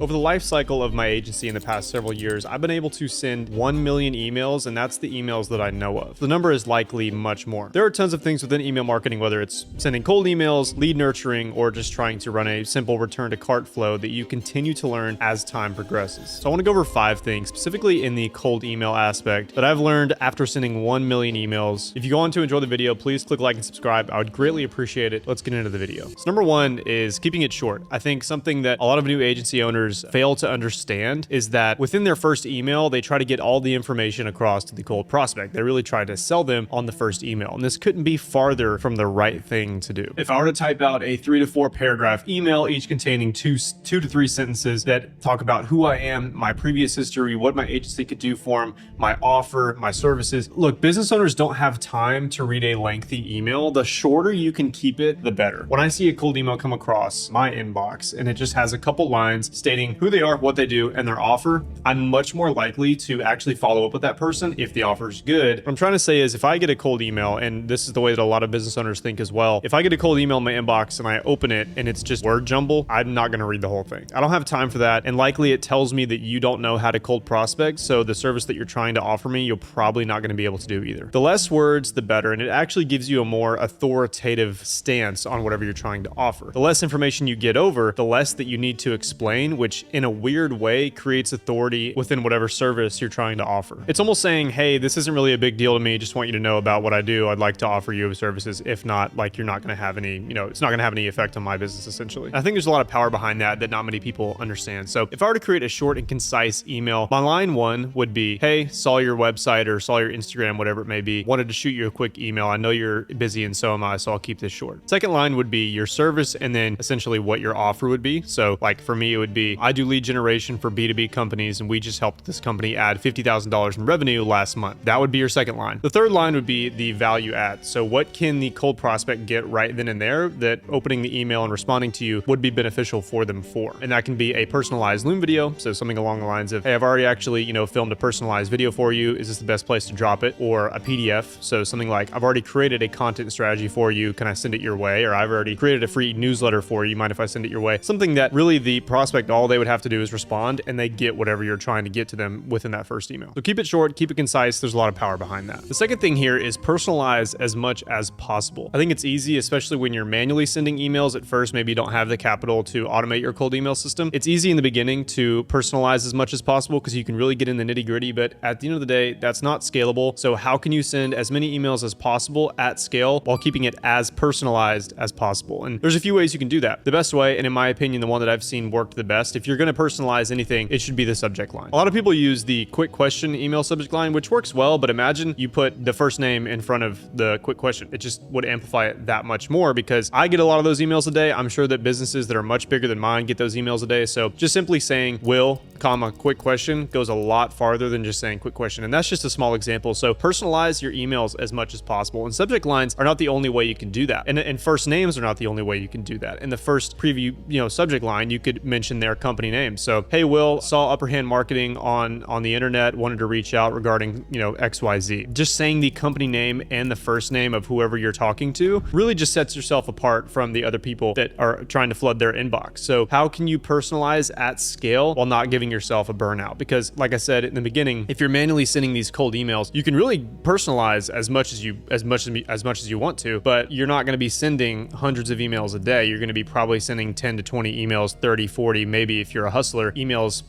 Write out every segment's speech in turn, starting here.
Over the life cycle of my agency in the past several years, I've been able to send 1 million emails, and that's the emails that I know of. The number is likely much more. There are tons of things within email marketing, whether it's sending cold emails, lead nurturing, or just trying to run a simple return to cart flow that you continue to learn as time progresses. So I want to go over 5 things, specifically in the cold email aspect, that I've learned after sending 1 million emails. If you go on to enjoy the video, please click like and subscribe. I would greatly appreciate it. Let's get into the video. So number 1 is keeping it short. I think something that a lot of new agency owners fail to understand is that within their first email, they try to get all the information across to the cold prospect. They really try to sell them on the first email, and this couldn't be farther from the right thing to do. If I were to type out a 3 to 4 paragraph email, each containing two to 3 sentences that talk about who I am, my previous history, what my agency could do for them, my offer, my services. Look, business owners don't have time to read a lengthy email. The shorter you can keep it, the better. When I see a cold email come across my inbox and it just has a couple lines stating who they are, what they do, and their offer, I'm much more likely to actually follow up with that person if the offer is good. What I'm trying to say is, if I get a cold email, and this is the way that a lot of business owners think as well, if I get a cold email in my inbox and I open it and it's just word jumble, I'm not going to read the whole thing. I don't have time for that, and likely it tells me that you don't know how to cold prospect, so the service that you're trying to offer me, you're probably not going to be able to do either. The less words, the better, and it actually gives you a more authoritative stance on whatever you're trying to offer. The less information you get over, the less that you need to explain, which in a weird way creates authority within whatever service you're trying to offer. It's almost saying, hey, this isn't really a big deal to me. Just want you to know about what I do. I'd like to offer you services. If not, like, you're not going to have any, it's not going to have any effect on my business, essentially. I think there's a lot of power behind that not many people understand. So if I were to create a short and concise email, my line 1 would be, hey, saw your website or saw your Instagram, whatever it may be, wanted to shoot you a quick email. I know you're busy and so am I, so I'll keep this short. Second line would be your service and then essentially what your offer would be. So like for me, it would be, I do lead generation for B2B companies, and we just helped this company add $50,000 in revenue last month. That would be your second line. The third line would be the value add. So what can the cold prospect get right then and there that opening the email and responding to you would be beneficial for them for? And that can be a personalized Loom video. So something along the lines of, hey, I've already actually, filmed a personalized video for you. Is this the best place to drop it? Or a PDF. So something like, I've already created a content strategy for you. Can I send it your way? Or I've already created a free newsletter for you. Mind if I send it your way? Something that really the prospect, all they would have to do is respond, and they get whatever you're trying to get to them within that first email. So keep it short, keep it concise. There's a lot of power behind that. The second thing here is personalize as much as possible. I think it's easy, especially when you're manually sending emails at first. Maybe you don't have the capital to automate your cold email system. It's easy in the beginning to personalize as much as possible because you can really get in the nitty gritty, but at the end of the day, that's not scalable. So how can you send as many emails as possible at scale while keeping it as personalized as possible? And there's a few ways you can do that. The best way, and in my opinion, the one that I've seen worked the best, if you're going to personalize anything, it should be the subject line. A lot of people use the quick question email subject line, which works well, but imagine you put the first name in front of the quick question. It just would amplify it that much more, because I get a lot of those emails a day. I'm sure that businesses that are much bigger than mine get those emails a day. So just simply saying will, comma, quick question goes a lot farther than just saying quick question. And that's just a small example. So personalize your emails as much as possible. And subject lines are not the only way you can do that. And first names are not the only way you can do that. In the first preview, subject line, you could mention their company name. So, hey, Will, saw Upper Hand Marketing on the internet, wanted to reach out regarding, XYZ. Just saying the company name and the first name of whoever you're talking to really just sets yourself apart from the other people that are trying to flood their inbox. So how can you personalize at scale while not giving yourself a burnout? Because like I said in the beginning, if you're manually sending these cold emails, you can really personalize as much as you want to, but you're not going to be sending hundreds of emails a day. You're going to be probably sending 10 to 20 emails, 30, 40, maybe if you're a hustler,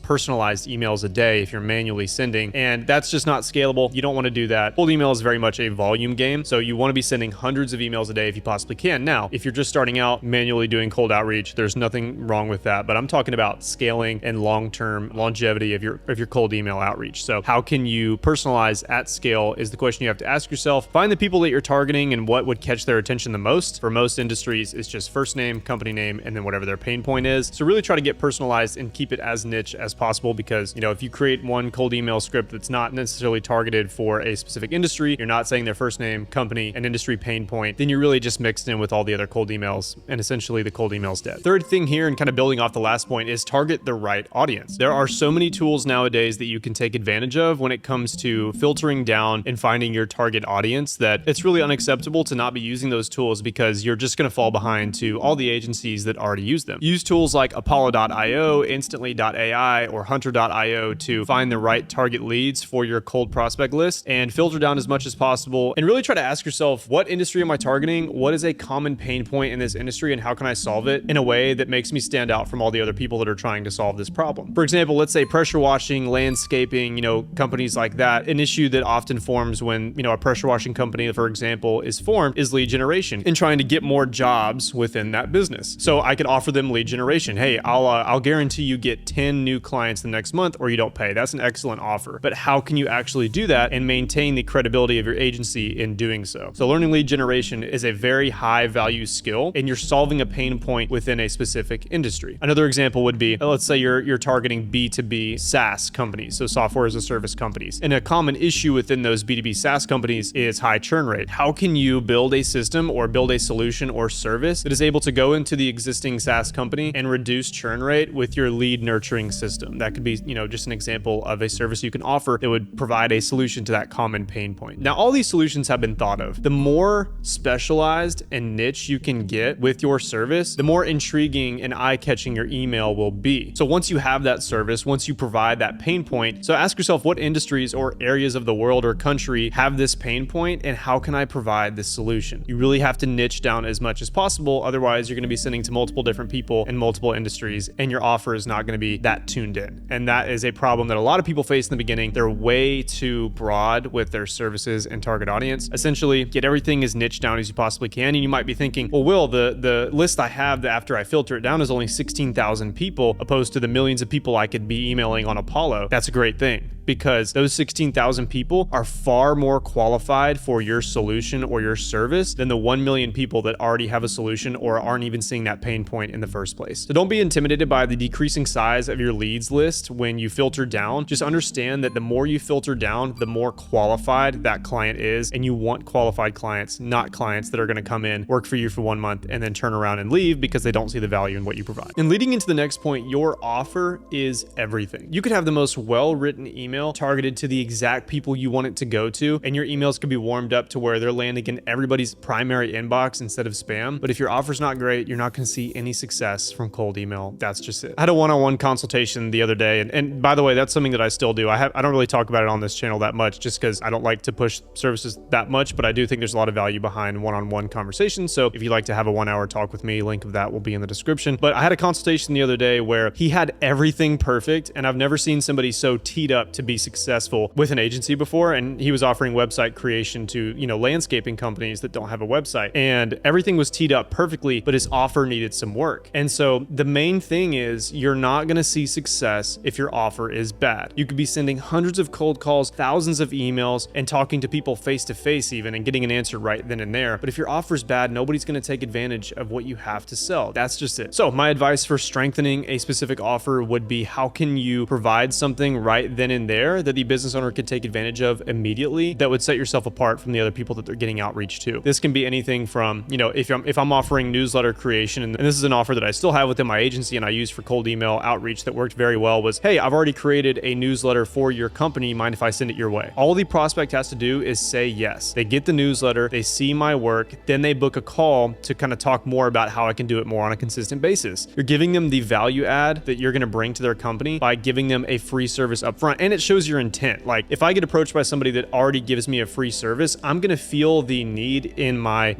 personalized emails a day if you're manually sending, and that's just not scalable. You don't want to do that. Cold email is very much a volume game, so you want to be sending hundreds of emails a day if you possibly can. Now, if you're just starting out manually doing cold outreach, there's nothing wrong with that, but I'm talking about scaling and long-term longevity of your cold email outreach. So how can you personalize at scale is the question you have to ask yourself. Find the people that you're targeting and what would catch their attention the most. For most industries, it's just first name, company name, and then whatever their pain point is. So really try to get personalized and keep it as niche as possible, because if you create one cold email script that's not necessarily targeted for a specific industry, you're not saying their first name, company, and industry pain point, then you're really just mixed in with all the other cold emails, and essentially the cold email's dead. Third thing here, and kind of building off the last point, is target the right audience. There are so many tools nowadays that you can take advantage of when it comes to filtering down and finding your target audience, that it's really unacceptable to not be using those tools, because you're just going to fall behind to all the agencies that already use them. Use tools like Apollo.io Instantly.io, Instantly.ai, or Hunter.io to find the right target leads for your cold prospect list and filter down as much as possible, and really try to ask yourself, what industry am I targeting? What is a common pain point in this industry, and how can I solve it in a way that makes me stand out from all the other people that are trying to solve this problem? For example, let's say pressure washing, landscaping, companies like that. An issue that often forms when, a pressure washing company, for example, is formed is lead generation and trying to get more jobs within that business. So I could offer them lead generation. Hey, I'll guarantee you get 10 new clients the next month or you don't pay. That's an excellent offer. But how can you actually do that and maintain the credibility of your agency in doing so? So learning lead generation is a very high value skill, and you're solving a pain point within a specific industry. Another example would be, let's say you're targeting B2B SaaS companies, so software as a service companies. And a common issue within those B2B SaaS companies is high churn rate. How can you build a system or build a solution or service that is able to go into the existing SaaS company and reduce churn rate with your lead nurturing system? That could be, just an example of a service you can offer that would provide a solution to that common pain point. Now, all these solutions have been thought of. The more specialized and niche you can get with your service, the more intriguing and eye-catching your email will be. So once you have that service, once you provide that pain point, so ask yourself, what industries or areas of the world or country have this pain point, and how can I provide this solution? You really have to niche down as much as possible. Otherwise, you're going to be sending to multiple different people in multiple industries, and your offer is not going to be that tuned in. And that is a problem that a lot of people face in the beginning. They're way too broad with their services and target audience. Essentially, get everything as niche down as you possibly can. And you might be thinking, well, Will, the list I have after I filter it down is only 16,000 people, opposed to the millions of people I could be emailing on Apollo. That's a great thing, because those 16,000 people are far more qualified for your solution or your service than the 1 million people that already have a solution or aren't even seeing that pain point in the first place. So don't be intimidated by the decreasing size of your leads list when you filter down. Just understand that the more you filter down, the more qualified that client is, and you want qualified clients, not clients that are going to come in, work for you for 1 month, and then turn around and leave because they don't see the value in what you provide. And leading into the next point, your offer is everything. You could have the most well-written email targeted to the exact people you want it to go to, and your emails could be warmed up to where they're landing in everybody's primary inbox instead of spam. But if your offer's not great, you're not going to see any success from cold email. That's just it. I had a one-on-one consultation the other day, and by the way, that's something that I still do. I don't really talk about it on this channel that much, just because I don't like to push services that much, but I do think there's a lot of value behind one-on-one conversations. So if you'd like to have a 1-hour talk with me, link of that will be in the description. But I had a consultation the other day where he had everything perfect, and I've never seen somebody so teed up to be successful with an agency before. And he was offering website creation to, landscaping companies that don't have a website, and everything was teed up perfectly, but his offer needed some work. And so the main thing is, you're not going to see success if your offer is bad. You could be sending hundreds of cold calls, thousands of emails, and talking to people face to face even, and getting an answer right then and there. But if your offer is bad, nobody's going to take advantage of what you have to sell. That's just it. So my advice for strengthening a specific offer would be, how can you provide something right then and there that the business owner could take advantage of immediately that would set yourself apart from the other people that they're getting outreach to? This can be anything from, if I'm offering newsletter creation, and this is an offer that I still have within my agency and I use for cold email outreach that worked very well, was, hey, I've already created a newsletter for your company. Mind if I send it your way? All the prospect has to do is say yes. They get the newsletter, they see my work, then they book a call to kind of talk more about how I can do it more on a consistent basis. You're giving them the value add that you're going to bring to their company by giving them a free service up front, and it shows your intent. Like, if I get approached by somebody that already gives me a free service, I'm going to feel the need in my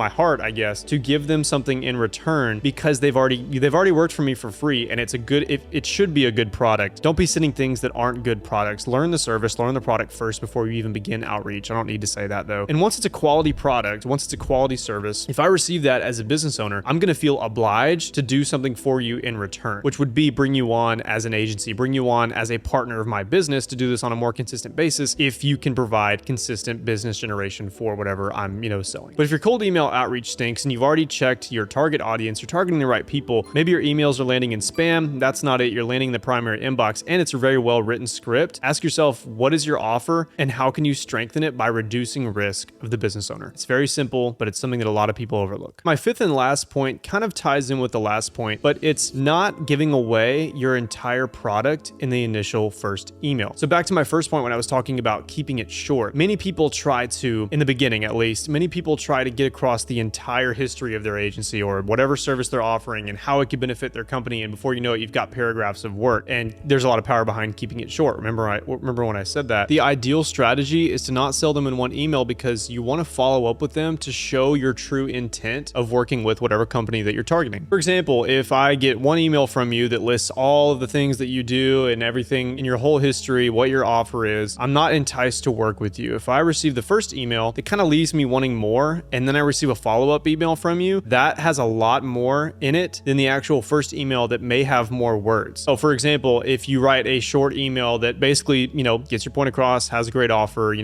heart, I guess, to give them something in return, because they've already worked for me for free, and it should be a good product. Don't be sending things that aren't good products. Learn the service, learn the product first before you even begin outreach. I don't need to say that though. And once it's a quality product, once it's a quality service, if I receive that as a business owner, I'm going to feel obliged to do something for you in return, which would be bring you on as an agency, bring you on as a partner of my business to do this on a more consistent basis, if you can provide consistent business generation for whatever I'm, selling. But if your cold email outreach stinks and you've already checked your target audience, you're targeting the right people, maybe your emails are landing in spam, that's not it, you're landing in the primary inbox, and it's a very well written script, ask yourself, what is your offer and how can you strengthen it by reducing risk of the business owner? It's very simple, but it's something that a lot of people overlook. My fifth and last point kind of ties in with the last point, but it's not giving away your entire product in the initial first email. email. So back to my first point when I was talking about keeping it short. Many people try to, in the beginning at least, many people try to get across the entire history of their agency or whatever service they're offering and how it could benefit their company. And before you know it, you've got paragraphs of work. And there's a lot of power behind keeping it short. Remember when I said that? The ideal strategy is to not sell them in one email because you want to follow up with them to show your true intent of working with whatever company that you're targeting. For example, if I get one email from you that lists all of the things that you do and everything in your whole history, what your offer is, I'm not enticed to work with you. If I receive the first email, it kind of leaves me wanting more, and then I receive a follow-up email from you that has a lot more in it than the actual first email that may have more words. So for example, if you write a short email that basically, gets your point across, has a great offer,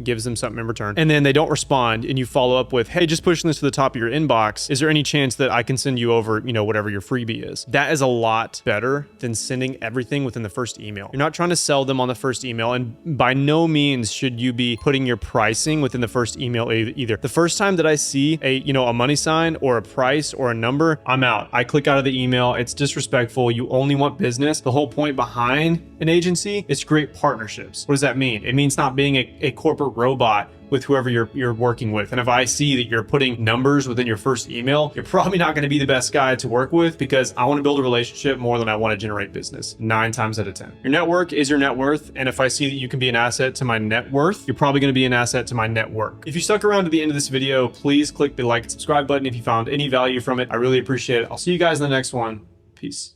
gives them something in return, and then they don't respond and you follow up with, hey, just pushing this to the top of your inbox, is there any chance that I can send you over, whatever your freebie is? That is a lot better than sending everything within the first email. You're not trying to sell them on the first email, and by no means should you be putting your pricing within the first email either. The first time that I see a money sign or a price or a number, I'm out. I click out of the email. It's disrespectful. You only want business. The whole point behind an agency is to create partnerships. What does that mean? It means not being a corporate robot with whoever you're working with. And if I see that you're putting numbers within your first email, you're probably not going to be the best guy to work with, because I want to build a relationship more than I want to generate business 9 times out of 10. Your network is your net worth. And if I see that you can be an asset to my net worth, you're probably going to be an asset to my network. If you stuck around to the end of this video, please click the like and subscribe button if you found any value from it. I really appreciate it. I'll see you guys in the next one. Peace.